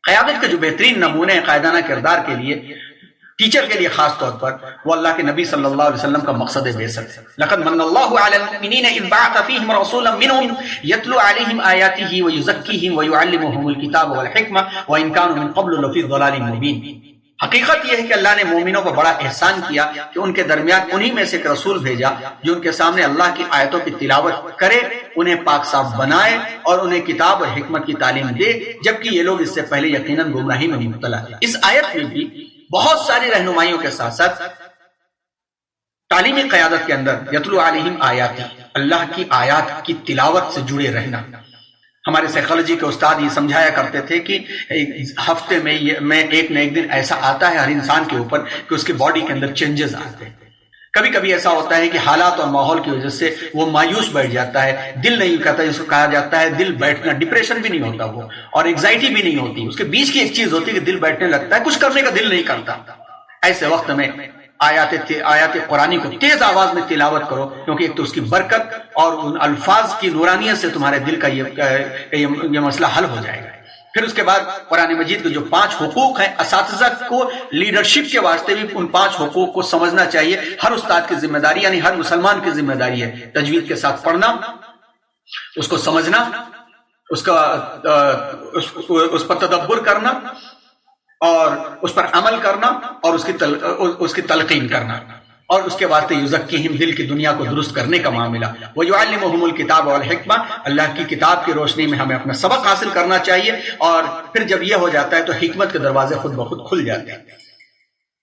قیادت کے جو بہترین نمونے ہیں قائدانہ کردار کے لیے، ٹیچر کے لیے خاص طور پر، وہ اللہ کے نبی صلی اللہ علیہ وسلم کا مقصد بعثت ہے۔ لقد من اللہ علی المؤمنین اذ بعث فیہم رسولا منہم یتلو علیہم آیاتہ ویزکیہم ویعلمہم الکتاب والحکمہ وان کانوا من قبل لفی ضلال مبین۔ حقیقت یہ ہے کہ اللہ نے مومنوں کو بڑا احسان کیا کہ ان کے درمیان انہی میں سے ایک رسول بھیجا جو ان کے سامنے اللہ کی آیتوں کی تلاوت کرے، انہیں پاک صاف بنائے اور انہیں کتاب اور حکمت کی تعلیم دے، جبکہ یہ لوگ اس سے پہلے یقیناً گمراہی میں مبتلا ہیں۔ اس آیت میں بھی بہت ساری رہنمائیوں کے ساتھ ساتھ تعلیمی قیادت کے اندر یتلو علیہم آیاتی، اللہ کی آیات کی تلاوت سے جڑے رہنا۔ ہمارے سائیکالوجی کے استاد یہ سمجھایا کرتے تھے کہ ہفتے میں ایک نہ ایک دن ایسا آتا ہے ہر انسان کے اوپر کہ اس کی باڈی کے اندر چینجز آتے ہیں۔ کبھی کبھی ایسا ہوتا ہے کہ حالات اور ماحول کی وجہ سے وہ مایوس بیٹھ جاتا ہے، دل نہیں کرتا، جس کو کہا جاتا ہے دل بیٹھنا، ڈپریشن بھی نہیں ہوتا وہ، اور انگزائٹی بھی نہیں ہوتی، اس کے بیچ کی ایک چیز ہوتی ہے کہ دل بیٹھنے لگتا ہے، کچھ کرنے کا دل نہیں کرتا۔ ایسے وقت میں آیات قرآنی کو تیز آواز میں تلاوت کرو، کیونکہ ایک تو اس کی برکت اور ان الفاظ کی نورانیت سے تمہارے دل کا یہ مسئلہ حل ہو جائے گا۔ پھر اس کے بعد قرآن مجید کے جو 5 حقوق ہیں، اساتذہ کو لیڈرشپ کے واسطے بھی ان 5 حقوق کو سمجھنا چاہیے۔ ہر استاد کی ذمہ داری، یعنی ہر مسلمان کی ذمہ داری ہے تجوید کے ساتھ پڑھنا، اس کو سمجھنا، اس پر تدبر کرنا اور اس پر عمل کرنا اور اس کی تلقین کرنا، اور اس کے واسطے یزکیہم، دل کی دنیا کو درست کرنے کا معاملہ، ویعلمہم الکتاب والحکمہ، اللہ کی کتاب کی روشنی میں ہمیں اپنا سبق حاصل کرنا چاہیے، اور پھر جب یہ ہو جاتا ہے تو حکمت کے دروازے خود بخود کھل جاتے ہیں۔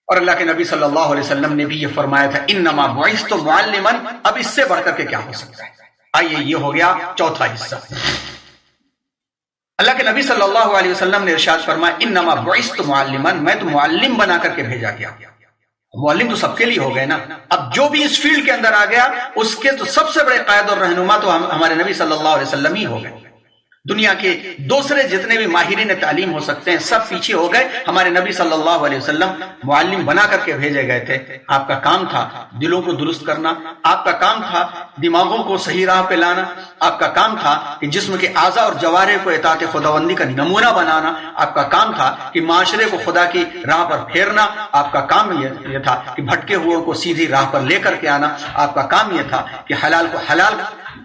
اور اللہ کے نبی صلی اللہ علیہ وسلم نے بھی یہ فرمایا تھا انما بعثت معلما، اب اس سے بڑھ کر کے کیا ہو سکتا ہے؟ آئیے یہ ہو گیا چوتھا حصہ۔ اللہ کے نبی صلی اللہ علیہ وسلم نے ارشاد فرمایا انما بعثت معلما، میں تو معلم بنا کر کے بھیجا گیا۔ معلم تو سب کے لیے ہو گئے نا، اب جو بھی اس فیلڈ کے اندر آ گیا اس کے تو سب سے بڑے قائد اور رہنما تو ہمارے نبی صلی اللہ علیہ وسلم ہی ہو گئے۔ دنیا کے دوسرے جتنے بھی ماہرین تعلیم ہو سکتے ہیں سب پیچھے ہو گئے، ہمارے نبی صلی اللہ علیہ وسلم معلم بنا کر کے بھیجے گئے تھے۔ آپ کا کام تھا دلوں کو درست کرنا، آپ کا کام تھا دماغوں کو صحیح راہ پہ لانا، آپ کا کام تھا کہ جسم کے اعضاء اور جوارح کو اطاعت خداوندی کا نمونہ بنانا، آپ کا کام تھا کہ معاشرے کو خدا کی راہ پر پھیرنا، آپ کا کام یہ تھا کہ بھٹکے ہوئے کو سیدھی راہ پر لے کر کے آنا، آپ کا کام یہ تھا کہ حلال کو حلال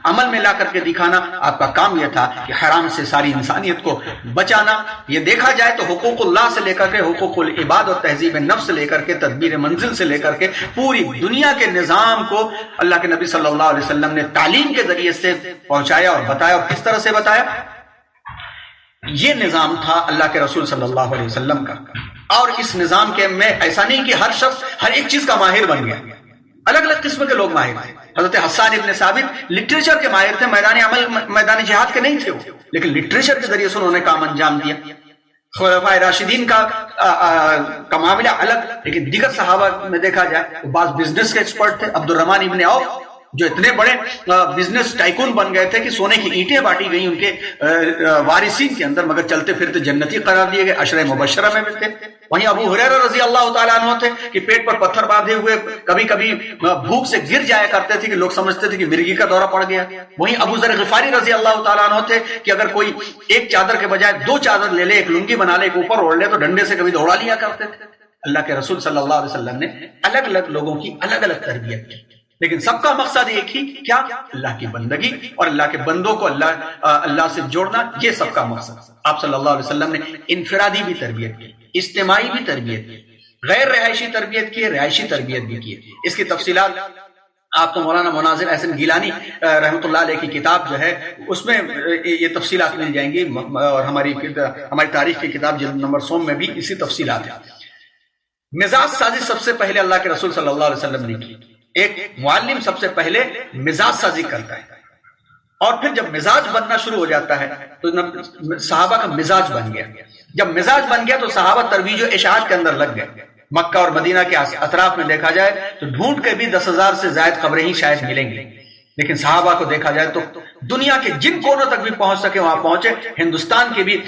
عمل میں لا کر کے دکھانا، آپ کا کام یہ تھا کہ حرام سے ساری انسانیت کو بچانا۔ یہ دیکھا جائے تو حقوق اللہ سے لے کر کے حقوق العباد اور تہذیب نفس سے لے کر کے تدبیر منزل سے لے کر کے پوری دنیا کے نظام کو اللہ کے نبی صلی اللہ علیہ وسلم نے تعلیم کے ذریعے سے پہنچایا اور بتایا۔ اور کس طرح سے بتایا؟ یہ نظام تھا اللہ کے رسول صلی اللہ علیہ وسلم کا، اور اس نظام کے میں ایسا نہیں کہ ہر شخص ہر ایک چیز کا ماہر بن گیا، الگ الگ قسم کے لوگ ماہر تھے۔ حضرت حسان ابن ثابت لٹریچر کے ماہر تھے، میدان عمل میدان جہاد کے نہیں تھے وہ، لیکن لٹریچر کے ذریعے سے انہوں نے کام انجام دیا۔ خلفائے راشدین کا معاملہ الگ، لیکن دیگر صحابہ میں دیکھا جائے بعض بزنس کے ایکسپرٹ تھے۔ عبد الرحمن ابن عوف جو اتنے بڑے بزنس ٹائکون بن گئے تھے کہ سونے کی اینٹیں بانٹی گئی ان کے وارثین کے اندر، مگر چلتے پھرتے جنتی قرار دیے گئے، عشرہ مبشرہ میں بھی تھے۔ وہیں ابو ہریرہ رضی اللہ تعالیٰ عنہ تھے کہ پیٹ پر پتھر باندھے ہوئے کبھی کبھی بھوک سے گر جایا کرتے تھے کہ لوگ سمجھتے تھے کہ مرغی کا دورہ پڑ گیا۔ وہیں ابو ذر غفاری رضی اللہ تعالیٰ عنہ تھے کہ اگر کوئی ایک چادر کے بجائے 2 چادر لے لے، ایک لنگی بنا لے، ایک اوپر اوڑھ لے، تو ڈنڈے سے کبھی دوڑا لیا کرتے تھے۔ اللہ کے رسول صلی اللہ علیہ وسلم نے الگ الگ لوگوں کی الگ الگ تربیت کی، لیکن سب کا مقصد ایک ہی، کیا؟ اللہ کی بندگی اور اللہ کے بندوں کو اللہ سے جوڑنا، یہ سب کا مقصد۔ آپ صلی اللہ علیہ وسلم نے انفرادی بھی تربیت کی، اجتماعی بھی تربیت کی، غیر رہائشی تربیت کی، رہائشی تربیت بھی کی۔ اس کی تفصیلات آپ کو مولانا مناظر احسن گیلانی رحمۃ اللہ علیہ کی کتاب جو ہے اس میں یہ تفصیلات مل جائیں گی، اور ہماری تاریخ کی کتاب جلد نمبر 100 میں بھی اسی تفصیلات ہیں۔ مزاج سازی سب سے پہلے اللہ کے رسول صلی اللہ علیہ وسلم نے کی۔ ایک معلم سب سے پہلے مزاج سازی کرتا ہے، اور پھر جب مزاج بننا شروع ہو جاتا ہے تو صحابہ کا مزاج بن گیا۔ جب مزاج بن گیا تو صحابہ ترویج و اشاعت کے اندر لگ گئے۔ مکہ اور مدینہ کے اطراف میں دیکھا جائے تو ڈھونڈ کے بھی 10,000 سے زائد قبریں ہی شاید ملیں گی، لیکن صحابہ کو دیکھا جائے تو دنیا کے جن کونوں تک بھی پہنچ سکے وہاں پہنچے۔ ہندوستان کے بھی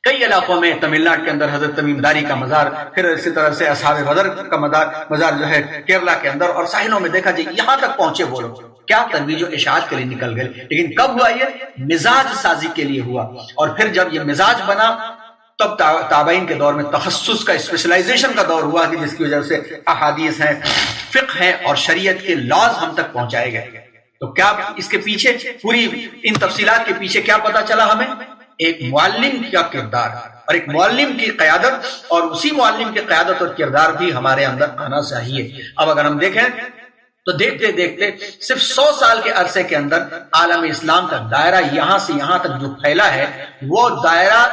کئی علاقوں میں، تمل ناڈو کے اندر حضرت تمیم داری کا مزار، پھر اسی طرح سے اصحاب بدر کا مزار جو ہے کیرلا کے اندر، اور ساحلوں میں دیکھا جائے یہاں تک پہنچے وہ لوگ، کیا ترویج و اشاعت کے لیے نکل گئے۔ لیکن کب ہوا؟ یہ مزاج سازی کے لیے ہوا، اور پھر جب یہ مزاج بنا تب تابعین کے دور میں تخصص کا، اسپیشلائزیشن کا دور ہوا کہ جس کی وجہ سے احادیث ہیں، فقہ ہیں اور شریعت کے لاز ہم تک پہنچائے گئے۔ تو کیا اس کے پیچھے، پوری ان تفصیلات کے پیچھے کیا پتا چلا ہمیں؟ ایک معلم کا کردار اور ایک معلم کی قیادت، اور اسی معلم کی قیادت اور کردار بھی ہمارے اندر آنا چاہیے۔ اب اگر ہم دیکھیں تو دیکھتے دیکھتے صرف 100 سال کے عرصے کے اندر عالم اسلام کا دائرہ یہاں سے یہاں تک جو پھیلا ہے، وہ دائرہ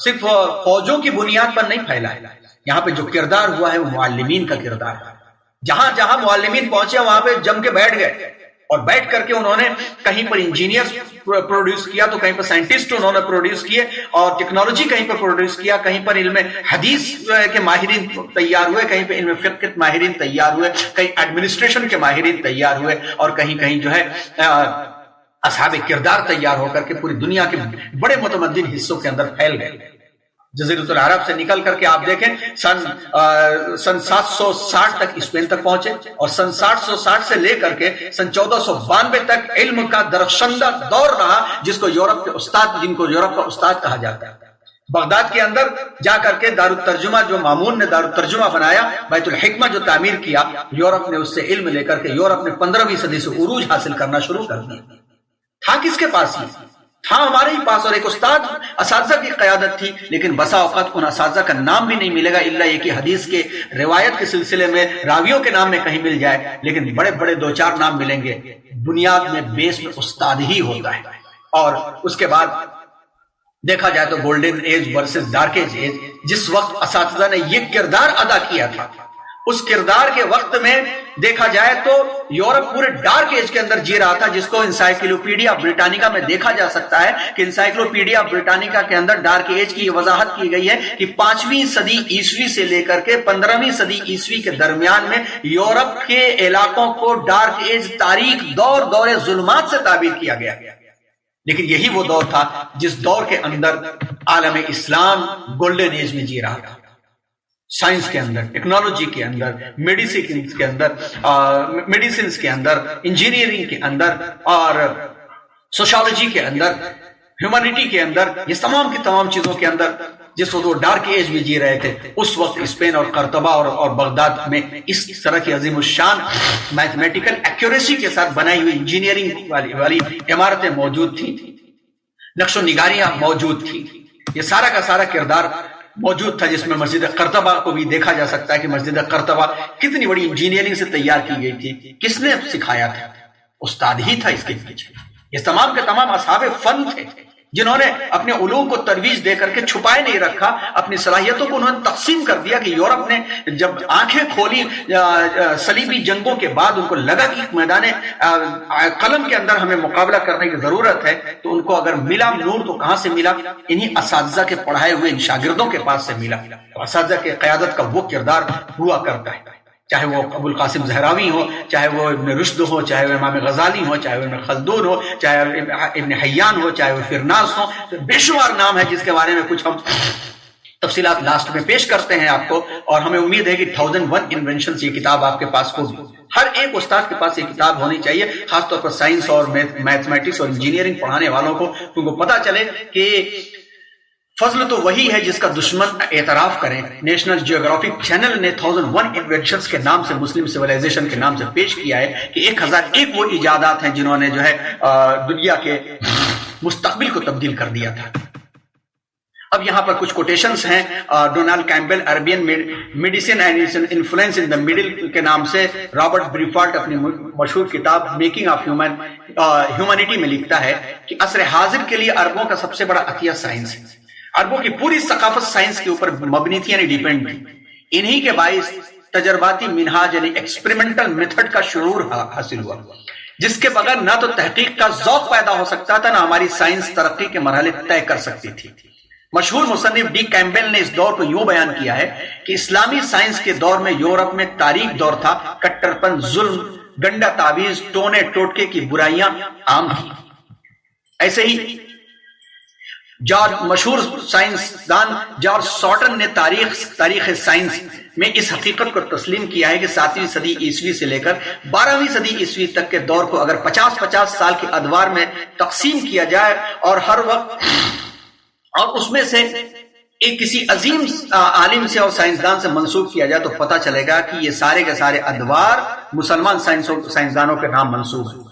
صرف فوجوں کی بنیاد پر نہیں پھیلا ہے۔ یہاں پہ جو کردار ہوا ہے وہ معلمین کا کردار ہے۔ جہاں جہاں معلمین پہنچے وہاں پہ جم کے بیٹھ گئے، اور بیٹھ کر کے انہوں نے کہیں پر انجینئر پروڈیوس کیا تو کہیں پر سائنٹسٹ انہوں نے پروڈیوس کیے، اور ٹیکنالوجی کہیں پر پروڈیوس کیا، کہیں پر علم حدیث کے ماہرین تیار ہوئے، کہیں پر علم فقہ کے ماہرین تیار ہوئے، کہیں ایڈمنسٹریشن کے ماہرین تیار ہوئے، اور کہیں کہیں جو ہے اصحاب کردار تیار ہو کر کے پوری دنیا کے بڑے متمدن حصوں کے اندر پھیل گئے۔ جزیرۃ العرب سے نکل کر کے آپ دیکھیں سن 760 تک اسپین تک پہنچے، اور سن 760 سے لے کر کے سن 1492 تک علم کا درخشندہ دور رہا، جن کو یورپ کا استاد کہا جاتا ہے۔ بغداد کے اندر جا کر کے دارالترجمہ، جو مامون نے دارالترجمہ بنایا، بیت الحکمہ جو تعمیر کیا، یورپ نے اس سے علم لے کر کے یورپ نے 15ویں صدی سے عروج حاصل کرنا شروع کر دیا۔ تھا کس کے پاس؟ یہ تھا ہمارے ہی پاس، اور ایک استاد، اساتذہ کی قیادت تھی، لیکن بسا اوقات ان اساتذہ کا نام بھی نہیں ملے گا الا یہ کہ حدیث کے روایت کے سلسلے میں راویوں کے نام میں کہیں مل جائے، لیکن بڑے بڑے 2-4 نام ملیں گے۔ بنیاد میں، بیس میں استاد ہی ہوتا ہے۔ اور اس کے بعد دیکھا جائے تو golden age versus dark age, جس وقت اساتذہ نے یہ کردار ادا کیا تھا، اس کردار کے وقت میں دیکھا جائے تو یورپ پورے ڈارک ایج کے اندر جی رہا تھا، جس کو انسائکلوپیڈیا بریٹانیکا میں دیکھا جا سکتا ہے کہ انسائکلوپیڈیا بریٹانیکا کے اندر ڈارک ایج کی وضاحت کی گئی ہے کہ 5ویں صدی عیسوی سے لے کر کے 15ویں صدی عیسوی کے درمیان میں یورپ کے علاقوں کو ڈارک ایج، تاریک دور ظلمات سے تعبیر کیا گیا۔ لیکن یہی وہ دور تھا جس دور کے اندر عالم اسلام گولڈن ایج میں جی رہا تھا۔ سائنس کے اندر، ٹیکنالوجی کے اندر، میڈیسنز کے اندر، انجینئرنگ کے اندر، اور سوشالوجی کے اندر، ہیومینٹی کے اندر، یہ تمام کی تمام چیزوں کے اندر جس وقت وہ ڈارک ایج میں جی رہے تھے، اس وقت اسپین اور قرطبہ اور بغداد میں اس طرح کی عظیم الشان میتھمیٹیکل ایکوریسی کے ساتھ بنائی ہوئی انجینئرنگ والی عمارتیں موجود تھیں، نقش و نگاریاں موجود تھیں۔ یہ سارا کا سارا کردار موجود تھا، جس میں مسجد قرطبہ کو بھی دیکھا جا سکتا ہے کہ مسجد قرطبہ کتنی بڑی انجینئرنگ سے تیار کی گئی تھی۔ کس نے سکھایا تھا؟ استاد ہی تھا اس کے پیچھے۔ یہ تمام کے تمام اصحاب فن تھے، جنہوں نے اپنے علوم کو ترویج دے کر کے چھپائے نہیں رکھا، اپنی صلاحیتوں کو انہوں نے تقسیم کر دیا کہ یورپ نے جب آنکھیں کھولی صلیبی جنگوں کے بعد، ان کو لگا کہ میدان قلم کے اندر ہمیں مقابلہ کرنے کی ضرورت ہے، تو ان کو اگر ملا نور تو کہاں سے ملا؟ انہی اساتذہ کے پڑھائے ہوئے ان شاگردوں کے پاس سے ملا۔ اساتذہ کے قیادت کا وہ کردار ہوا کرتا ہے، چاہے وہ ابو القاسم زہراوی ہو، چاہے وہ ابن رشد ہو، چاہے وہ امام غزالی ہو، چاہے وہ ابن خلدون ہو، چاہے ابن حیان ہو، چاہے وہ فرناس ہو، بے شمار نام ہے جس کے بارے میں کچھ ہم تفصیلات لاسٹ میں پیش کرتے ہیں آپ کو، اور ہمیں امید ہے کہ 1001 انوینشنز یہ کتاب آپ کے پاس ہوگی۔ ہر ایک استاد کے پاس یہ کتاب ہونی چاہیے، خاص طور پر سائنس اور میتھمیٹکس اور انجینئرنگ پڑھانے والوں کو، ان کو پتہ چلے کہ فضل تو وہی ہے جس کا دشمن اعتراف کریں۔ نیشنل جیوگرافک چینل نے 1001 انوینشنز کے نام سے مسلم سیولائزیشن کے نام سے پیش کیا ہے کہ 1001 وہ ایجادات ہیں جنہوں نے جو ہے دنیا کے مستقبل کو تبدیل کر دیا تھا۔ اب یہاں پر کچھ کوٹیشنز ہیں Donald کیمبل، Arabian medicine and influence in the middle کے نام سے۔ رابرٹ بریفارٹ اپنی مشہور کتاب میکنگ آف ہیومینٹی میں لکھتا ہے کہ عصر حاضر کے لیے عربوں کا سب سے بڑا عطیہ سائنس ہے۔ عربوں کی پوری ثقافت سائنس کے اوپر مبنی تھی، یعنی ڈیپینڈ تھی۔ انہی کے باعث تجرباتی منہاج یعنی ایکسپریمنٹل میتھڈ کا شعور حاصل ہوا، جس کے بغیر نہ تو تحقیق کا ذوق پیدا ہو سکتا تھا، نہ ہماری سائنس ترقی کے مرحلے طے کر سکتی تھی۔ مشہور مصنف ڈی کیمبل نے اس دور کو یوں بیان کیا ہے کہ اسلامی سائنس کے دور میں یورپ میں تاریک دور تھا، کٹرپن، ظلم، گنڈا تعویذ، ٹونے ٹوٹکے کی برائیاں عام تھیں۔ ایسے ہی مشہور سائنسدان جارج ساٹن نے تاریخ سائنس میں اس حقیقت کو تسلیم کیا ہے کہ 7ویں صدی عیسوی سے لے کر 12ویں صدی عیسوی تک کے دور کو اگر 50-50 سال کے ادوار میں تقسیم کیا جائے اور ہر وقت اور اس میں سے ایک کسی عظیم عالم سے اور سائنسدان سے منسوب کیا جائے تو پتہ چلے گا کہ یہ سارے کے سارے ادوار مسلمان سائنسدانوں کے نام منسوب ہیں۔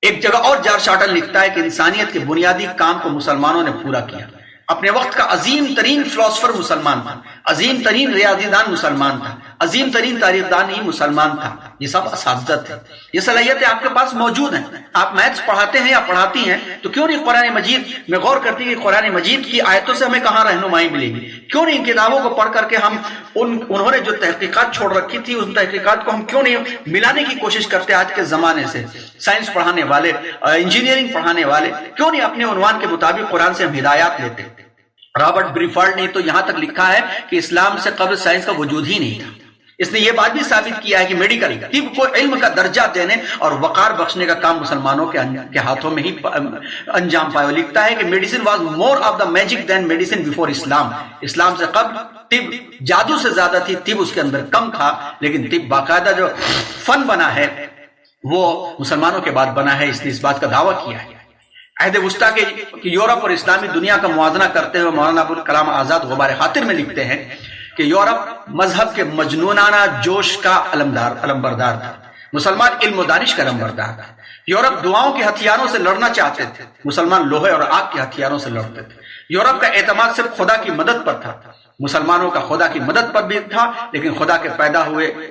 ایک جگہ اور جارج شارٹن لکھتا ہے کہ انسانیت کے بنیادی کام کو مسلمانوں نے پورا کیا۔ اپنے وقت کا عظیم ترین فلاسفر مسلمان تھا، عظیم ترین ریاضی دان مسلمان تھا، عظیم ترین تاریخ دان ہی مسلمان تھا۔ یہ سب اساتذہ تھے، یہ صلاحیتیں آپ کے پاس موجود ہیں۔ آپ میتھس پڑھاتے ہیں یا پڑھاتی ہیں تو کیوں نہیں قرآن مجید میں غور کرتی کہ قرآن مجید کی آیتوں سے ہمیں کہاں رہنمائی ملے گی؟ کیوں نہیں ان کتابوں کو پڑھ کر کے ہم انہوں نے جو تحقیقات چھوڑ رکھی تھی ان تحقیقات کو ہم کیوں نہیں ملانے کی کوشش کرتے؟ آج کے زمانے سے سائنس پڑھانے والے، انجینئرنگ پڑھانے والے کیوں نہیں اپنے عنوان کے مطابق قرآن سے ہم ہدایات لیتے؟ رابرٹ بریفالڈ نے تو یہاں تک لکھا ہے کہ اسلام سے قبل سائنس کا وجود ہی نہیں تھا۔ اس نے یہ بات بھی ثابت کیا ہے کہ میڈیکل طب کو علم کا درجہ دینے اور وقار بخشنے کا کام مسلمانوں کے ہاتھوں میں ہی انجام پایا۔ لکھتا ہے کہ medicine was more of the magic than medicine before اسلام۔ اسلام سے قبل طب جادو سے زیادہ تھی، طب اس کے اندر کم تھا، لیکن طب باقاعدہ جو فن بنا ہے وہ مسلمانوں کے بعد بنا ہے۔ اس نے اس بات کا دعویٰ کیا ہے۔ عہد وسطیٰ کے یورپ اور اسلامی دنیا کا موازنہ کرتے ہوئے مولانا ابوالکلام آزاد غبار خاطر میں لکھتے ہیں کہ یورپ مذہب کے مجنونانہ جوش کا علمبردار تھا، مسلمان علم و دانش کا علمبردار تھا۔ یورپ دعاؤں کے ہتھیاروں سے لڑنا چاہتے تھے، مسلمان لوہے اور آگ کے ہتھیاروں سے لڑتے تھے۔ یورپ کا اعتماد صرف خدا کی مدد پر تھا، مسلمانوں کا خدا کی مدد پر بھی تھا، لیکن خدا کے پیدا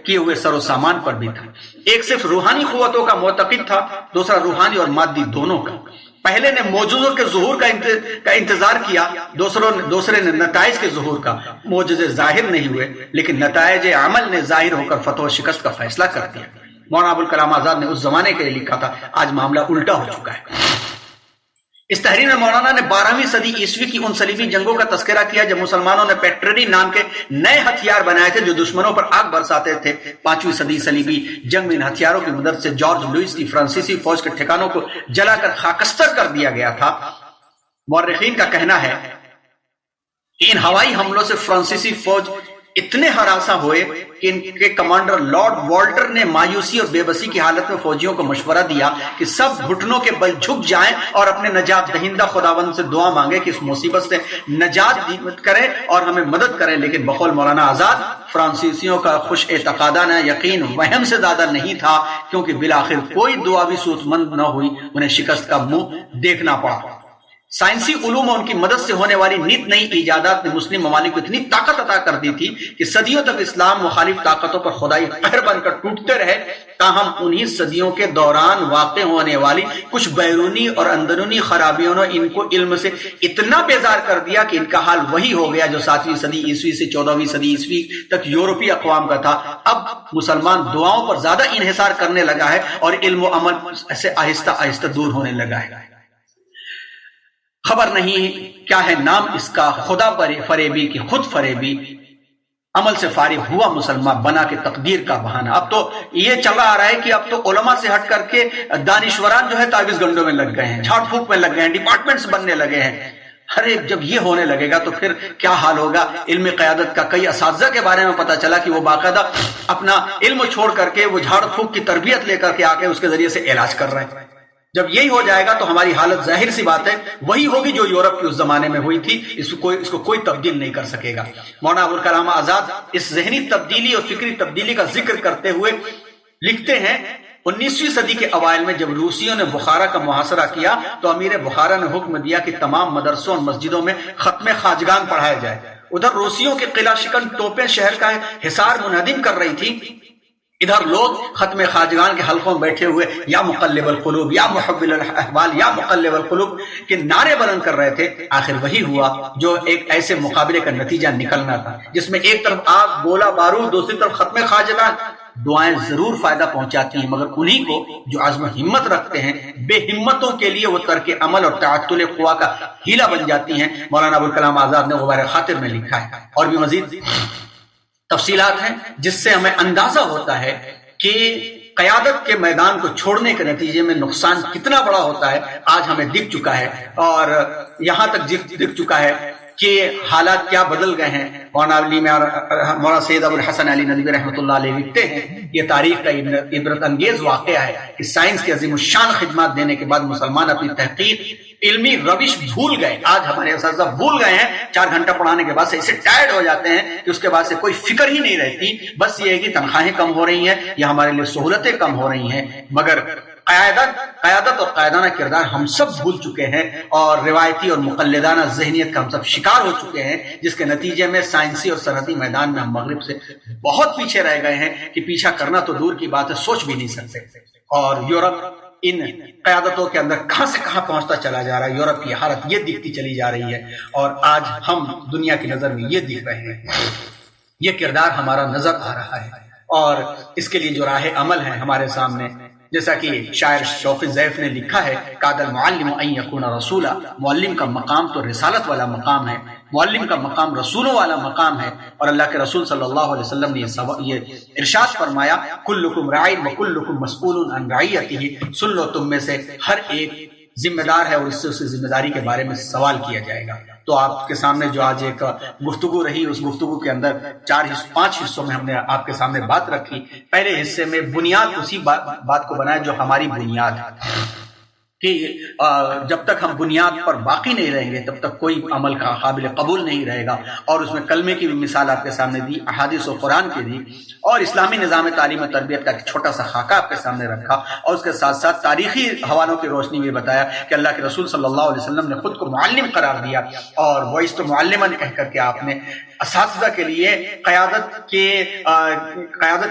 کیے ہوئے سر و سامان پر بھی تھا۔ ایک صرف روحانی قوتوں کا معتقد تھا، دوسرا روحانی اور مادی دونوں کا۔ پہلے نے معجزوں کے ظہور کا انتظار کیا، دوسرے نے نتائج کے ظہور کا۔ معجزے ظاہر نہیں ہوئے، لیکن نتائج عمل نے ظاہر ہو کر فتح و شکست کا فیصلہ کر دیا۔ مولانا ابوالکلام آزاد نے اس زمانے کے لیے لکھا تھا، آج معاملہ الٹا ہو چکا ہے۔ اس تحریر میں مولانا نے 12ویں صدی عیسوی کی ان صلیبی جنگوں کا تذکرہ کیا جب مسلمانوں نے پیٹری نام کے نئے ہتھیار بنائے تھے جو دشمنوں پر آگ برساتے تھے۔ 5ویں صدی صلیبی جنگ میں ان ہتھیاروں کی مدد سے جارج لوئس کی فرانسیسی فوج کے ٹھکانوں کو جلا کر خاکستر کر دیا گیا تھا۔ مورخین کا کہنا ہے کہ ان ہوائی حملوں سے فرانسیسی فوج اتنے ہراساں ہوئے کہ ان کے کمانڈر لارڈ والٹر نے مایوسی اور بے بسی کی حالت میں فوجیوں کو مشورہ دیا کہ سب گھٹنوں کے بل جھک جائیں اور اپنے نجات دہندہ خداوند سے دعا مانگے کہ اس مصیبت سے نجات کرے اور ہمیں مدد کرے۔ لیکن بقول مولانا آزاد فرانسیسیوں کا خوش اعتقادانہ یقین وہم سے زیادہ نہیں تھا، کیونکہ بالآخر کوئی دعا بھی سود مند نہ ہوئی، انہیں شکست کا منہ دیکھنا پڑا۔ سائنسی علوم اور ان کی مدد سے ہونے والی نیت نئی ایجادات نے مسلم ممالک کو اتنی طاقت عطا کر دی تھی کہ صدیوں تک اسلام مخالف طاقتوں پر خدائی قہر بن کر ٹوٹتے رہے۔ تاہم انہی صدیوں کے دوران واقع ہونے والی کچھ بیرونی اور اندرونی خرابیوں نے ان کو علم سے اتنا بیزار کر دیا کہ ان کا حال وہی ہو گیا جو 7ویں صدی عیسوی سے 14ویں صدی عیسوی تک یورپی اقوام کا تھا۔ اب مسلمان دعاؤں پر زیادہ انحصار کرنے لگا ہے اور علم و عمل سے آہستہ آہستہ دور ہونے لگا ہے۔ خبر نہیں کیا ہے نام اس کا، خدا فریبی کی خود فریبی، عمل سے فارغ ہوا مسلمان بنا کے تقدیر کا بہانہ۔ اب تو یہ چلا آ رہا ہے کہ اب تو علماء سے ہٹ کر کے دانشوران جو ہے تعویذ گنڈوں میں لگ گئے ہیں، جھاڑ پھونک میں لگ گئے ہیں، ڈپارٹمنٹس بننے لگے ہیں۔ ارے جب یہ ہونے لگے گا تو پھر کیا حال ہوگا علم قیادت کا؟ کئی اساتذہ کے بارے میں پتا چلا کہ وہ باقاعدہ اپنا علم چھوڑ کر کے وہ جھاڑ پھونک کی تربیت لے کر کے آ کے اس کے ذریعے سے علاج کر رہے ہیں۔ جب یہی ہو جائے گا تو ہماری حالت ظاہر سی بات ہے وہی ہوگی جو یورپ کے اس زمانے میں ہوئی تھی۔ اس کو کوئی تبدیل نہیں کر سکے گا۔ مولانا ابوالکلام آزاد اس ذہنی تبدیلی اور فکری تبدیلی کا ذکر کرتے ہوئے لکھتے ہیں 19ویں صدی کے اوائل میں جب روسیوں نے بخارا کا محاصرہ کیا تو امیر بخارا نے حکم دیا کہ تمام مدرسوں اور مسجدوں میں ختم خواجگان پڑھایا جائے۔ ادھر روسیوں کے قلعہ شکن توپیں شہر کا حصار منہدم کر رہی تھی، ادھر لوگ ختم خواجگان کے حلقوں میں بیٹھے ہوئے یا مقلب القلوب یا محول الاحوال یا مقلب القلوب کے نعرے بلند کر رہے تھے۔ آخر وہی ہوا جو ایک ایسے مقابلے کا نتیجہ نکلنا تھا جس میں ایک طرف آگ گولہ بارود، دوسری طرف ختم خواجگان۔ دعائیں ضرور فائدہ پہنچاتی ہیں مگر انہی کو جو عزم ہمت رکھتے ہیں، بے ہمتوں کے لیے وہ ترک عمل اور تعطل قوا کا ہیلہ بن جاتی ہیں۔ مولانا ابوالکلام آزاد نے غبار خاطر میں لکھا ہے، اور بھی مزید تفصیلات ہیں جس سے ہمیں اندازہ ہوتا ہے کہ قیادت کے میدان کو چھوڑنے کے نتیجے میں نقصان کتنا بڑا ہوتا ہے۔ آج ہمیں دکھ چکا ہے اور یہاں تک دکھ چکا ہے کہ حالات کیا بدل گئے ہیں۔ مولانا سید ابو الحسن علی ندوی رحمۃ اللہ علیہ لکھتے ہیں یہ تاریخ کا عبرت انگیز واقعہ ہے کہ سائنس کی عظیم الشان خدمات دینے کے بعد مسلمان اپنی تحقیق علمی روش بھول گئے. آج ہمارے اساتذہ بھول گئے ہیں, 4 گھنٹہ پڑھانے کے بعد سے اسے ٹائرڈ ہو جاتے ہیں کہ اس کے بعد سے کوئی فکر ہی نہیں رہتی. بس یہ ہے کہ تنخواہیں کم ہو رہی ہیں یا ہمارے لیے سہولتیں کم ہو رہی ہیں, مگر قیادت اور قائدانہ کردار ہم سب بھول چکے ہیں, اور روایتی اور مقلدانہ ذہنیت کا ہم سب شکار ہو چکے ہیں, جس کے نتیجے میں سائنسی اور صنعتی میدان میں ہم مغرب سے بہت پیچھے رہ گئے ہیں کہ پیچھا کرنا تو دور کی بات ہے, سوچ بھی نہیں سکتے. اور یورپ ان قیادتوں کے اندر کہاں سے کہاں پہنچتا چلا جا رہا ہے. یورپ کی حالت یہ دکھتی چلی جا رہی ہے, اور آج ہم دنیا کی نظر میں یہ دکھ رہے ہیں. یہ کردار ہمارا نظر آ رہا ہے, اور اس کے لیے جو راہ عمل ہے ہمارے سامنے, جیسا کہ شاعر شوقی ضیف نے لکھا ہے, قاد المعلم ان یکون رسولا, معلم کا مقام تو رسالت والا مقام ہے, معلم کا مقام رسولوں والا مقام ہے. اور اللہ کے رسول صلی اللہ علیہ وسلم نے یہ ارشاد فرمایا, کلکم راع وکلکم مسئول عن رعیتہ, سن لو تم میں سے ہر ایک ذمہ دار ہے اور اس سے ذمہ داری کے بارے میں سوال کیا جائے گا. تو آپ کے سامنے جو آج ایک گفتگو رہی, اس گفتگو کے اندر 5 حصوں میں ہم نے آپ کے سامنے بات رکھی. پہلے حصے میں بنیاد اسی بات کو بنایا جو ہماری بنیاد ہے, کہ جب تک ہم بنیاد پر باقی نہیں رہیں گے تب تک کوئی عمل کا قابل قبول نہیں رہے گا. اور اس میں کلمے کی بھی مثال آپ کے سامنے دی, احادیث و قرآن کی دی, اور اسلامی نظام تعلیم و تربیت کا ایک چھوٹا سا خاکہ آپ کے سامنے رکھا, اور اس کے ساتھ ساتھ تاریخی حوالوں کی روشنی میں بتایا کہ اللہ کے رسول صلی اللہ علیہ وسلم نے خود کو معلم قرار دیا, اور وَإِسْتُ مُعَلِّمًا کہہ کر کے آپ نے اساتذہ کے لیے قیادت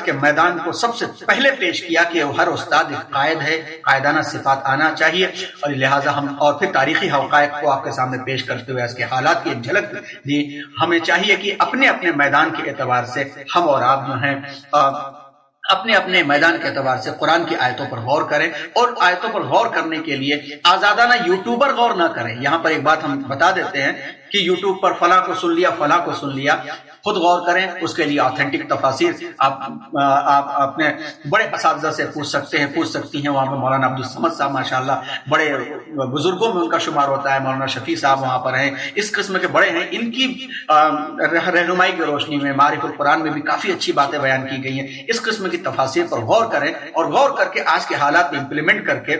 کے میدان کو سب سے پہلے پیش کیا کہ ہر استاد ایک قائد ہے, قائدانہ صفات آنا چاہیے. اور لہٰذا ہم اور پھر تاریخی حقائق کو آپ کے سامنے پیش کرتے ہوئے اس کے حالات کی ایک جھلک دی. ہمیں چاہیے کہ اپنے اپنے میدان کے اعتبار سے ہم اور آپ جو ہیں اپنے اپنے میدان کے اعتبار سے قرآن کی آیتوں پر غور کریں, اور آیتوں پر غور کرنے کے لیے آزادانہ یوٹیوبر غور نہ کریں. یہاں پر ایک بات ہم بتا دیتے ہیں کہ یوٹیوب پر فلاں کو سن لیا, فلاں کو سن لیا, خود غور کریں. اس کے لیے آتھینٹک تفاسیر آپ اپنے بڑے اساتذہ سے پوچھ سکتے ہیں, پوچھ سکتی ہیں. وہاں پہ مولانا عبدالصمد صاحب ماشاءاللہ بڑے بزرگوں میں ان کا شمار ہوتا ہے, مولانا شفیع صاحب وہاں پر ہیں, اس قسم کے بڑے ہیں. ان کی رہنمائی کی روشنی میں معارف القرآن میں بھی کافی اچھی باتیں بیان کی گئی ہیں. اس قسم کی تفاسیر پر غور کریں, اور غور کر کے آج کے حالات میں امپلیمنٹ کر کے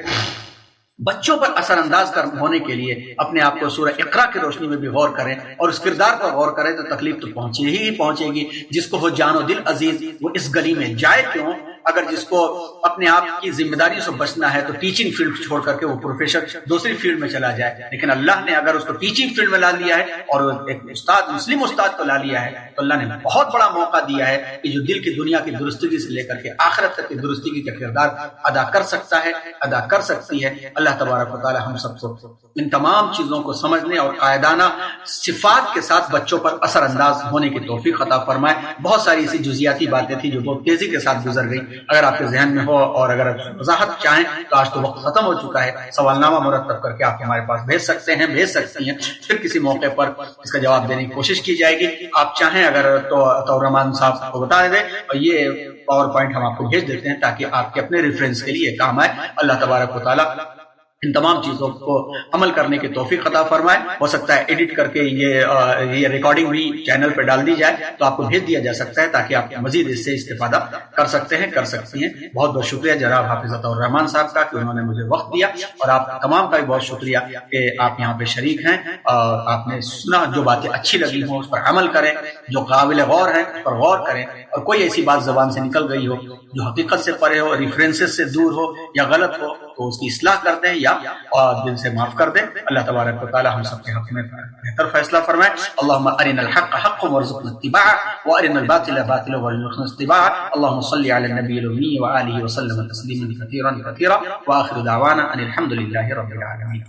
بچوں پر اثر انداز ہونے کے لیے اپنے آپ کو سورہ اقرا کی روشنی میں بھی غور کریں, اور اس کردار پر غور کریں تو تکلیف تو پہنچے گی. جس کو ہو جان و دل عزیز وہ اس گلی میں جائے کیوں. اگر جس کو اپنے آپ کی ذمہ داریوں سے بچنا ہے تو ٹیچنگ فیلڈ چھوڑ کر کے وہ پروفیشن دوسری فیلڈ میں چلا جائے. لیکن اللہ نے اگر اس کو ٹیچنگ فیلڈ میں لا لیا ہے اور ایک استاد مسلم استاد کو لا لیا ہے تو اللہ نے بہت بڑا موقع دیا ہے کہ جو دل کی دنیا کی درستگی سے لے کر کے آخرت تک کی درستگی کا کردار ادا کر سکتا ہے, ادا کر سکتی ہے. اللہ تبارک و تعالی ہم سب کو ان تمام چیزوں کو سمجھنے اور قائدانہ صفات کے ساتھ بچوں پر اثر انداز ہونے کی توفیق عطا فرمائے. بہت ساری ایسی جزیاتی باتیں تھیں جو بہت تیزی کے ساتھ گزر گئی. اگر آپ کے ذہن میں ہو اور اگر وضاحت چاہیں تو آج تو وقت ختم ہو چکا ہے. سوال نامہ مرتب کر کے آپ ہمارے پاس بھیج سکتے ہیں, بھیج سکتی ہیں. پھر کسی موقع پر اس کا جواب دینے کی کوشش کی جائے گی. آپ چاہیں اگر تو رحمان صاحب کو بتا دیں, اور یہ پاور پوائنٹ ہم آپ کو بھیج دیتے ہیں تاکہ آپ کے اپنے ریفرنس کے لیے کام آئے. اللہ تبارک و تعالی ان تمام چیزوں کو عمل کرنے کی توفیق عطا فرمائے. ہو سکتا ہے ایڈٹ کر کے یہ ریکارڈنگ بھی چینل پہ ڈال دی جائے تو آپ کو بھیج دیا جا سکتا ہے تاکہ آپ مزید اس سے استفادہ کر سکتے ہیں, کر سکتی ہیں. بہت بہت شکریہ جناب حافظ عطا الرحمان صاحب کا کہ انہوں نے مجھے وقت دیا, اور آپ تمام کا بھی بہت شکریہ کہ آپ یہاں پہ شریک ہیں اور آپ نے سنا. جو باتیں اچھی لگی ہوں اس پر عمل کریں, جو قابل غور ہے اس پر غور کریں, اور کوئی ایسی بات زبان سے نکل گئی ہو جو حقیقت سے پرے ہو, ریفرنسز سے دور ہو یا غلط ہو تو اس کی اصلاح کر دیں یا دل سے معاف کر دیں. اللہ تبارک و تعالی ہم سب کے حق میں بہتر فیصلہ فرمائے. اللهم ارنا الحق حقا وارزقنا اتباعه وارنا الباطل باطلا وارزقنا اتباعه. اللهم صل على النبي الامي وآله وسلم تسليما كثيرا كثيرا واخر دعوانا ان الحمد لله رب العالمين.